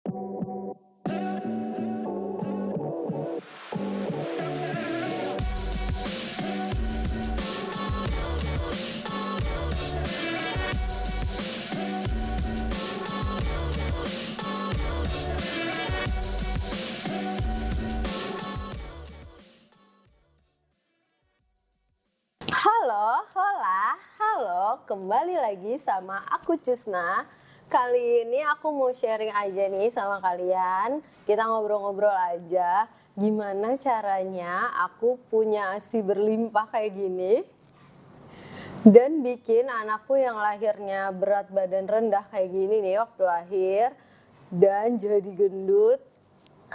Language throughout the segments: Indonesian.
Halo, hola, halo, kembali lagi sama aku Cusna. Kali ini aku mau sharing aja nih sama kalian. Kita ngobrol-ngobrol aja gimana caranya aku punya ASI berlimpah kayak gini dan bikin anakku yang lahirnya berat badan rendah kayak gini nih waktu lahir dan jadi gendut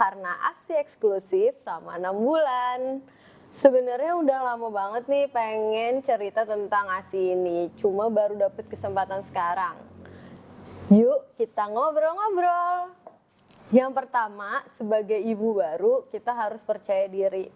karena ASI eksklusif sama 6 bulan. Sebenarnya udah lama banget nih pengen cerita tentang ASI ini, cuma baru dapet kesempatan sekarang. Yuk kita ngobrol-ngobrol. Yang pertama, sebagai ibu baru kita harus percaya diri.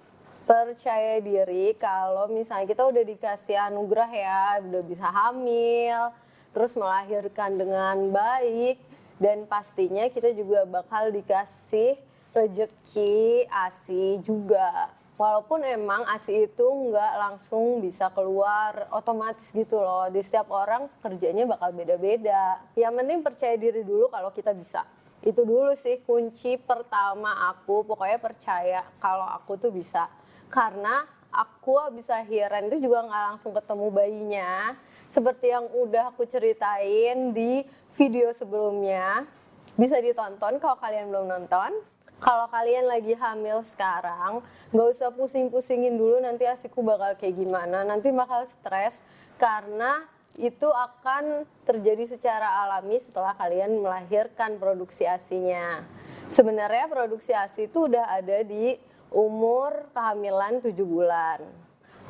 Percaya diri kalau misalnya kita udah dikasih anugerah ya, udah bisa hamil, terus melahirkan dengan baik, dan pastinya kita juga bakal dikasih rezeki ASI juga. Walaupun emang ASI itu nggak langsung bisa keluar otomatis gitu loh. Di setiap orang kerjanya bakal beda-beda. Yang penting percaya diri dulu kalau kita bisa. Itu dulu sih kunci pertama aku, pokoknya percaya kalau aku tuh bisa. Karena aku habis lahiran itu juga nggak langsung ketemu bayinya. Seperti yang udah aku ceritain di video sebelumnya. Bisa ditonton kalau kalian belum nonton. Kalau kalian lagi hamil sekarang, nggak usah pusing-pusingin dulu nanti ASIku bakal kayak gimana. Nanti bakal stres karena itu akan terjadi secara alami setelah kalian melahirkan produksi ASInya. Sebenarnya produksi ASI itu udah ada di umur kehamilan 7 bulan.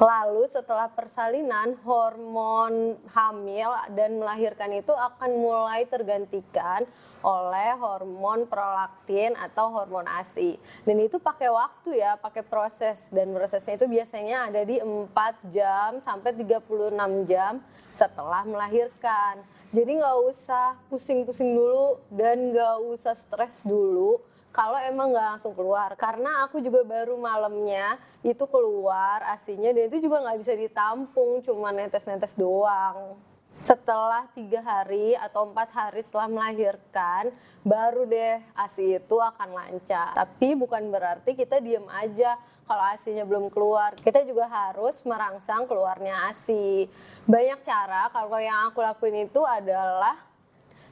Lalu setelah persalinan, hormon hamil dan melahirkan itu akan mulai tergantikan oleh hormon prolaktin atau hormon ASI. Dan itu pakai waktu ya, pakai proses. Dan prosesnya itu biasanya ada di 4 jam sampai 36 jam setelah melahirkan. Jadi nggak usah pusing-pusing dulu dan nggak usah stres dulu kalau emang nggak langsung keluar. Karena aku juga baru malamnya itu keluar ASInya dan itu juga nggak bisa ditampung, cuma netes-netes doang. Setelah 3 hari atau 4 hari setelah melahirkan, baru deh ASI itu akan lancar. Tapi bukan berarti kita diem aja kalau ASInya belum keluar. Kita juga harus merangsang keluarnya ASI. Banyak cara, kalau yang aku lakuin itu adalah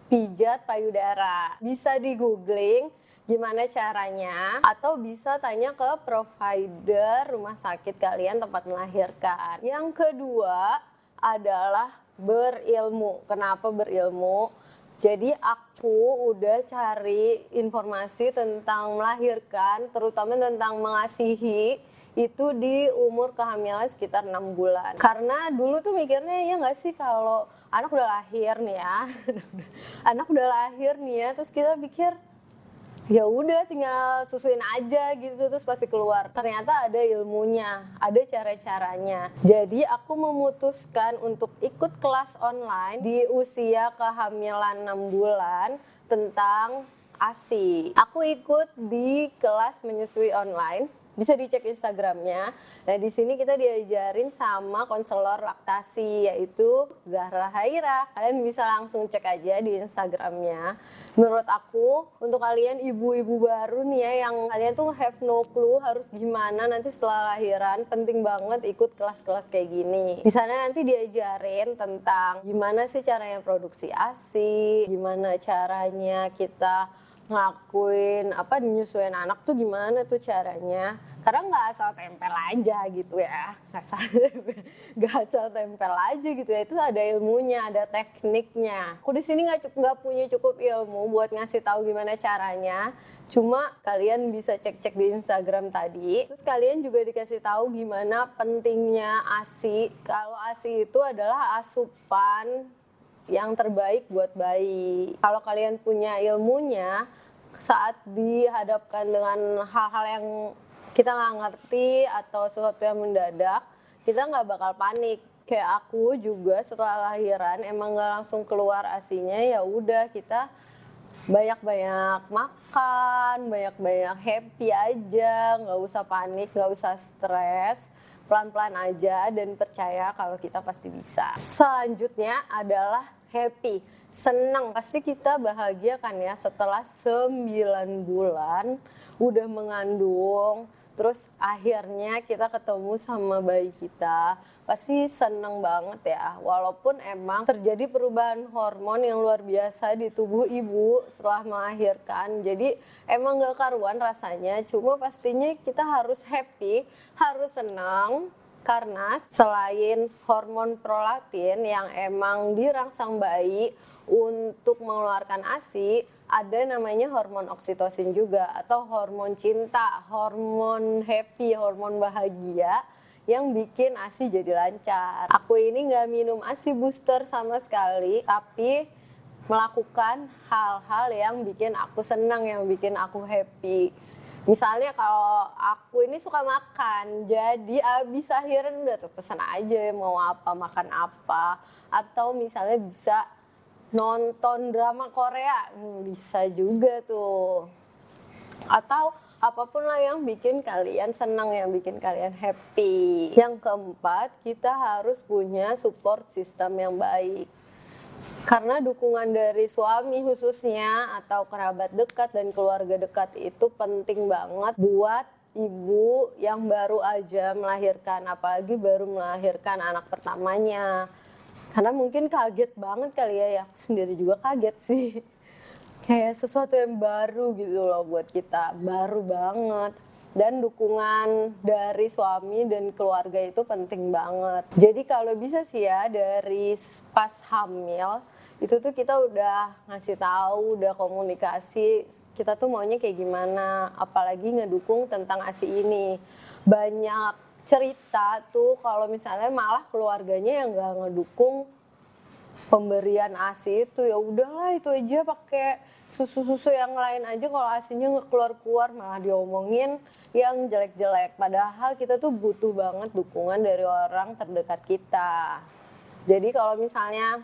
pijat payudara. Bisa di googling gimana caranya, atau bisa tanya ke provider rumah sakit kalian tempat melahirkan. Yang kedua adalah berilmu. Kenapa berilmu? Jadi aku udah cari informasi tentang melahirkan, terutama tentang mengasihi, itu di umur kehamilan sekitar 6 bulan. Karena dulu tuh mikirnya ya nggak sih kalau anak udah lahir nih ya, anak udah lahir nih ya, terus kita pikir ya udah tinggal susuin aja gitu terus pasti keluar. Ternyata ada ilmunya, ada cara-caranya. Jadi aku memutuskan untuk ikut kelas online di usia kehamilan 6 bulan tentang ASI. Aku ikut di kelas menyusui online. Bisa dicek Instagramnya. Nah di sini kita diajarin sama konselor laktasi yaitu Zahra Haira. Kalian bisa langsung cek aja di Instagramnya. Menurut aku untuk kalian ibu-ibu baru nih ya yang kalian tuh have no clue harus gimana nanti setelah lahiran, penting banget ikut kelas-kelas kayak gini. Di sana nanti diajarin tentang gimana sih caranya produksi ASI, gimana caranya kita ngelakuin nyusuin anak tuh gimana tuh caranya, karena nggak asal tempel aja gitu ya, nggak asal tempel aja gitu ya, itu ada ilmunya, ada tekniknya. Aku di sini nggak punya cukup ilmu buat ngasih tahu gimana caranya, cuma kalian bisa cek-cek di Instagram tadi. Terus kalian juga dikasih tahu gimana pentingnya ASI. Kalau ASI itu adalah asupan yang terbaik buat bayi. Kalau kalian punya ilmunya, saat dihadapkan dengan hal-hal yang kita nggak ngerti atau sesuatu yang mendadak, kita nggak bakal panik. Kayak aku juga setelah lahiran emang nggak langsung keluar ASInya, ya udah kita banyak-banyak makan, banyak-banyak happy aja, nggak usah panik, nggak usah stres, pelan-pelan aja dan percaya kalau kita pasti bisa. Selanjutnya adalah happy, senang. Pasti kita bahagia kan ya setelah 9 bulan udah mengandung, terus akhirnya kita ketemu sama bayi kita. Pasti seneng banget ya, walaupun emang terjadi perubahan hormon yang luar biasa di tubuh ibu setelah melahirkan. Jadi emang gak karuan rasanya, cuma pastinya kita harus happy, harus senang. Karena selain hormon prolaktin yang emang dirangsang bayi untuk mengeluarkan ASI, ada namanya hormon oksitosin juga atau hormon cinta, hormon happy, hormon bahagia yang bikin ASI jadi lancar. Aku ini nggak minum ASI booster sama sekali, tapi melakukan hal-hal yang bikin aku senang, yang bikin aku happy. Misalnya kalau aku ini suka makan, jadi abis akhiran udah tuh pesan aja mau apa, makan apa. Atau misalnya bisa nonton drama Korea, bisa juga tuh. Atau apapun lah yang bikin kalian senang, yang bikin kalian happy. Yang keempat, kita harus punya support system yang baik. Karena dukungan dari suami khususnya atau kerabat dekat dan keluarga dekat itu penting banget buat ibu yang baru aja melahirkan, apalagi baru melahirkan anak pertamanya. Karena mungkin kaget banget kali ya, aku sendiri juga kaget sih. Kayak sesuatu yang baru gitu loh buat kita, baru banget. Dan dukungan dari suami dan keluarga itu penting banget. Jadi kalau bisa sih ya dari pas hamil itu tuh kita udah ngasih tahu, udah komunikasi kita tuh maunya kayak gimana, apalagi ngedukung tentang ASI ini. Banyak cerita tuh kalau misalnya malah keluarganya yang nggak ngedukung pemberian ASI itu, ya udahlah itu aja pakai susu-susu yang lain aja, kalau ASInya nggak keluar-keluar malah diomongin yang jelek-jelek. Padahal kita tuh butuh banget dukungan dari orang terdekat kita. Jadi kalau misalnya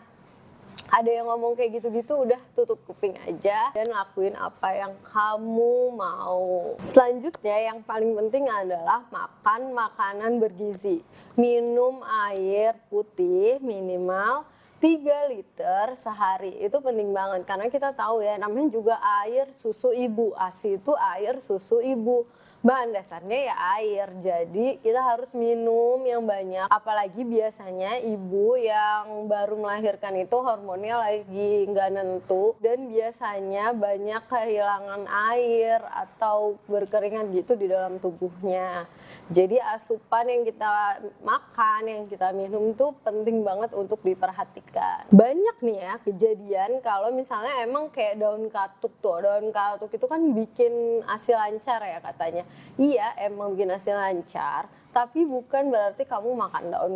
ada yang ngomong kayak gitu-gitu, udah tutup kuping aja dan lakuin apa yang kamu mau. Selanjutnya yang paling penting adalah makan makanan bergizi. Minum air putih minimal 3 liter sehari, itu penting banget karena kita tahu ya namanya juga air susu ibu. ASI itu air susu ibu, bahan dasarnya ya air, jadi kita harus minum yang banyak. Apalagi biasanya ibu yang baru melahirkan itu hormonnya lagi nggak nentu dan biasanya banyak kehilangan air atau berkeringat gitu di dalam tubuhnya. Jadi asupan yang kita makan, yang kita minum tuh penting banget untuk diperhatikan. Banyak nih ya kejadian kalau misalnya emang kayak daun katuk tuh, daun katuk itu kan bikin ASI lancar ya katanya. Iya emang bikin ASI lancar, tapi bukan berarti kamu makan daun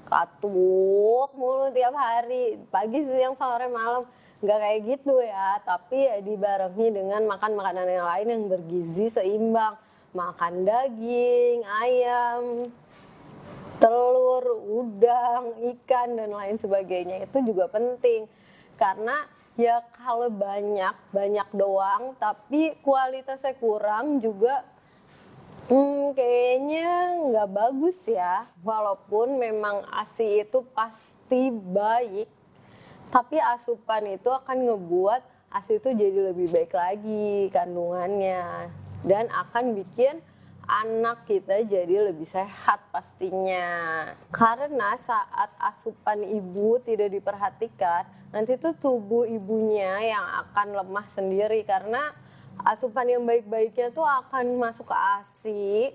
katuk mulu tiap hari, pagi, siang, sore, malam. Nggak kayak gitu ya, tapi ya dibarengi dengan makan makanan yang lain yang bergizi seimbang. Makan daging, ayam, telur, udang, ikan, dan lain sebagainya. Itu juga penting. Karena ya kalau banyak doang, tapi kualitasnya kurang juga kayaknya nggak bagus ya. Walaupun memang ASI itu pasti baik, tapi asupan itu akan ngebuat ASI itu jadi lebih baik lagi kandungannya. Dan akan bikin anak kita jadi lebih sehat pastinya. Karena saat asupan ibu tidak diperhatikan, nanti tuh tubuh ibunya yang akan lemah sendiri. Karena asupan yang baik-baiknya tuh akan masuk ke ASI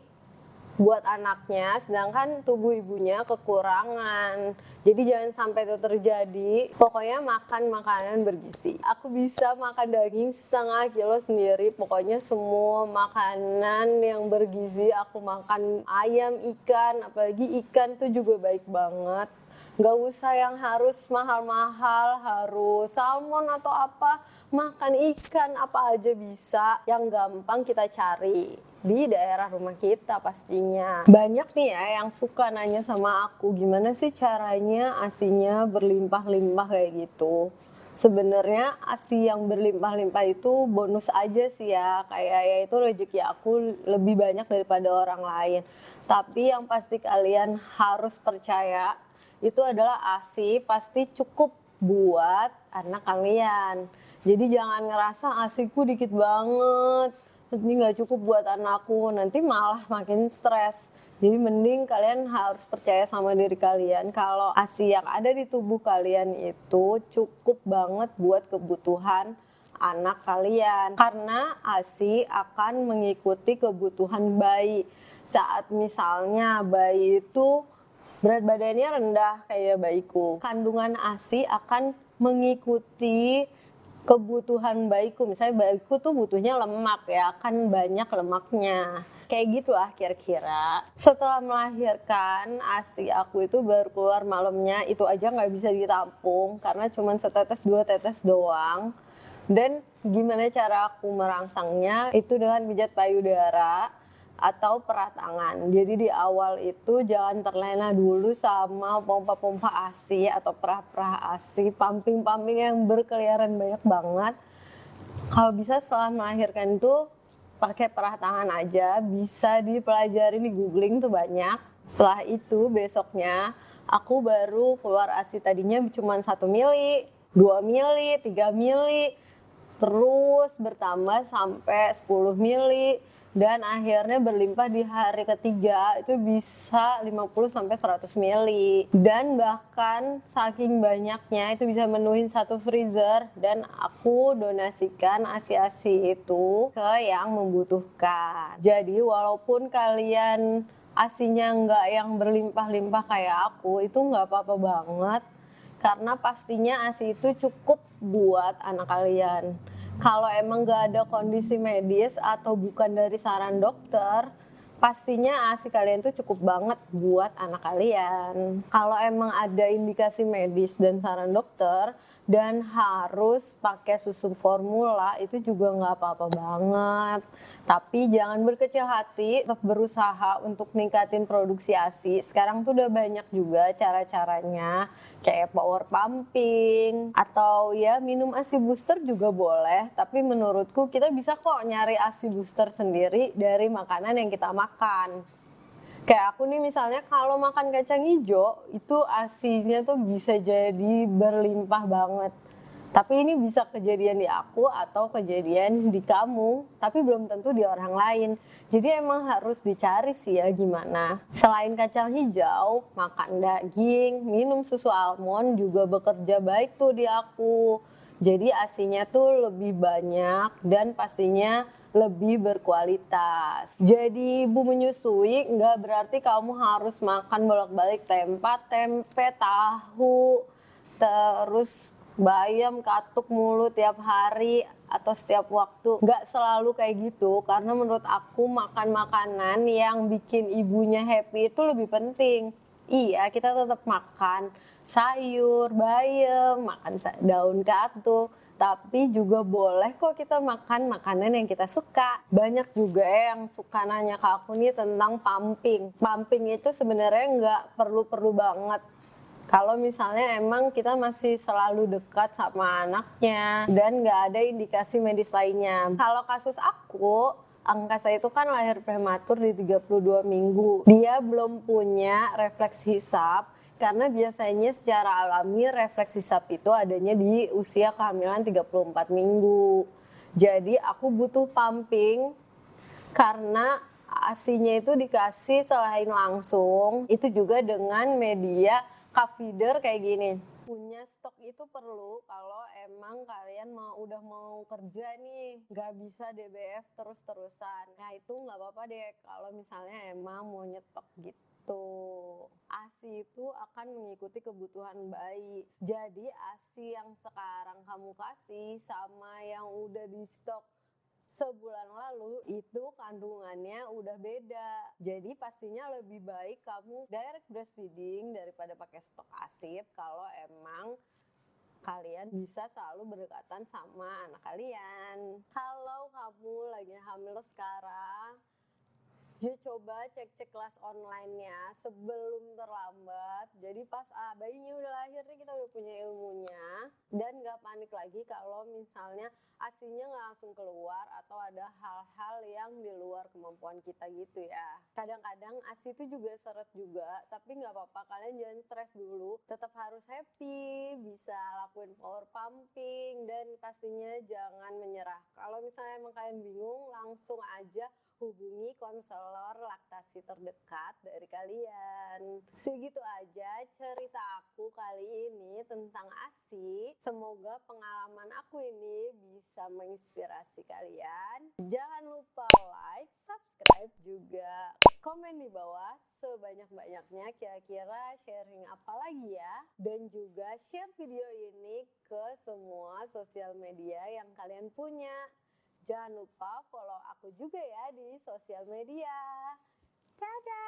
buat anaknya, sedangkan tubuh ibunya kekurangan. Jadi jangan sampai itu terjadi. Pokoknya makan makanan bergizi. Aku bisa makan daging setengah kilo sendiri. Pokoknya semua makanan yang bergizi aku makan. Ayam, ikan, apalagi ikan tuh juga baik banget. Gak usah yang harus mahal-mahal, harus salmon atau apa. Makan ikan apa aja bisa, yang gampang kita cari di daerah rumah kita pastinya. Banyak nih ya yang suka nanya sama aku, gimana sih caranya ASINya berlimpah-limpah kayak gitu. Sebenarnya ASI yang berlimpah-limpah itu bonus aja sih ya, kayak ya itu rezeki aku lebih banyak daripada orang lain. Tapi yang pasti kalian harus percaya, itu adalah ASI pasti cukup buat anak kalian. Jadi jangan ngerasa ASIku dikit banget, ini nggak cukup buat anakku, nanti malah makin stres. Jadi mending kalian harus percaya sama diri kalian kalau ASI yang ada di tubuh kalian itu cukup banget buat kebutuhan anak kalian. Karena ASI akan mengikuti kebutuhan bayi. Saat misalnya bayi itu berat badannya rendah kayak bayiku, kandungan ASI akan mengikuti kebutuhan bayiku. Misalnya bayiku tuh butuhnya lemak ya, kan banyak lemaknya. Kayak gitu lah kira-kira. Setelah melahirkan, ASI aku itu baru keluar malamnya, itu aja nggak bisa ditampung karena cuma setetes 2 tetes doang. Dan gimana cara aku merangsangnya? Itu dengan pijat payudara atau peratangan. Jadi di awal itu jangan terlena dulu sama pompa-pompa ASI atau perah-perah ASI, pumping-pumping yang berkeliaran banyak banget. Kalau bisa setelah melahirkan itu pakai perah tangan aja, bisa dipelajari di googling tuh banyak. Setelah itu besoknya aku baru keluar ASI, tadinya cuma 1 mili, 2 mili, 3 mili, terus bertambah sampai 10 mili, dan akhirnya berlimpah di hari ketiga itu bisa 50 sampai 100 mili. Dan bahkan saking banyaknya itu bisa menuhin 1 freezer, dan aku donasikan ASI-ASI itu ke yang membutuhkan. Jadi walaupun kalian ASInya nggak yang berlimpah-limpah kayak aku, itu nggak apa-apa banget. Karena pastinya ASI itu cukup buat anak kalian. Kalau emang gak ada kondisi medis atau bukan dari saran dokter, pastinya ASI kalian tuh cukup banget buat anak kalian. Kalau emang ada indikasi medis dan saran dokter dan harus pakai susu formula, itu juga nggak apa-apa banget. Tapi jangan berkecil hati, tetap berusaha untuk ningkatin produksi ASI. Sekarang tuh udah banyak juga cara-caranya, kayak power pumping atau ya minum ASI booster juga boleh. Tapi menurutku kita bisa kok nyari ASI booster sendiri dari makanan yang kita makan. Kayak aku nih misalnya kalau makan kacang hijau itu ASInya tuh bisa jadi berlimpah banget. Tapi ini bisa kejadian di aku atau kejadian di kamu, tapi belum tentu di orang lain. Jadi emang harus dicari sih ya gimana. Selain kacang hijau, makan daging, minum susu almond juga bekerja baik tuh di aku. Jadi ASInya tuh lebih banyak dan pastinya lebih berkualitas. Jadi ibu menyusui nggak berarti kamu harus makan bolak-balik tempe, tahu, terus bayam katuk mulu tiap hari atau setiap waktu. Nggak selalu kayak gitu, karena menurut aku makan makanan yang bikin ibunya happy itu lebih penting. Iya, kita tetap makan sayur, bayam, makan daun katuk, tapi juga boleh kok kita makan makanan yang kita suka. Banyak juga yang suka nanya ke aku nih tentang pumping. Pumping itu sebenarnya nggak perlu-perlu banget. Kalau misalnya emang kita masih selalu dekat sama anaknya dan nggak ada indikasi medis lainnya. Kalau kasus aku, angka saya itu kan lahir prematur di 32 minggu. Dia belum punya refleks hisap, karena biasanya secara alami refleks hisap itu adanya di usia kehamilan 34 minggu. Jadi aku butuh pumping karena ASInya itu dikasih selain langsung, itu juga dengan media cup feeder kayak gini. Punya stok itu perlu kalau emang kalian udah mau kerja nih, nggak bisa DBF terus-terusan. Nah itu nggak apa-apa deh kalau misalnya emang mau nyetok gitu. ASI itu akan mengikuti kebutuhan bayi. Jadi ASI yang sekarang kamu kasih sama yang udah di stok sebulan lalu itu kandungannya udah beda. Jadi pastinya lebih baik kamu direct breastfeeding daripada pakai stok ASIP kalau emang kalian bisa selalu berdekatan sama anak kalian. Kalau kamu lagi hamil sekarang, Coba cek-cek kelas online-nya sebelum terlambat. Jadi pas bayinya udah lahir nih kita udah punya ilmunya. Dan gak panik lagi kalau misalnya ASINya gak langsung keluar atau ada hal-hal yang di luar kemampuan kita gitu ya. Kadang-kadang ASI itu juga seret juga, tapi gak apa-apa, kalian jangan stres dulu. Tetap harus happy, bisa lakuin power pumping, dan pastinya jangan menyerah. Kalau misalnya emang kalian bingung, langsung aja hubungi konselor laktasi terdekat dari kalian. Segitu aja cerita aku kali ini tentang ASI. Semoga pengalaman aku ini bisa menginspirasi kalian. Jangan lupa like, subscribe, juga komen di bawah sebanyak-banyaknya kira-kira sharing apa lagi ya. Dan juga share video ini ke semua sosial media yang kalian punya. Jangan lupa follow aku juga ya di sosial media. Dadah!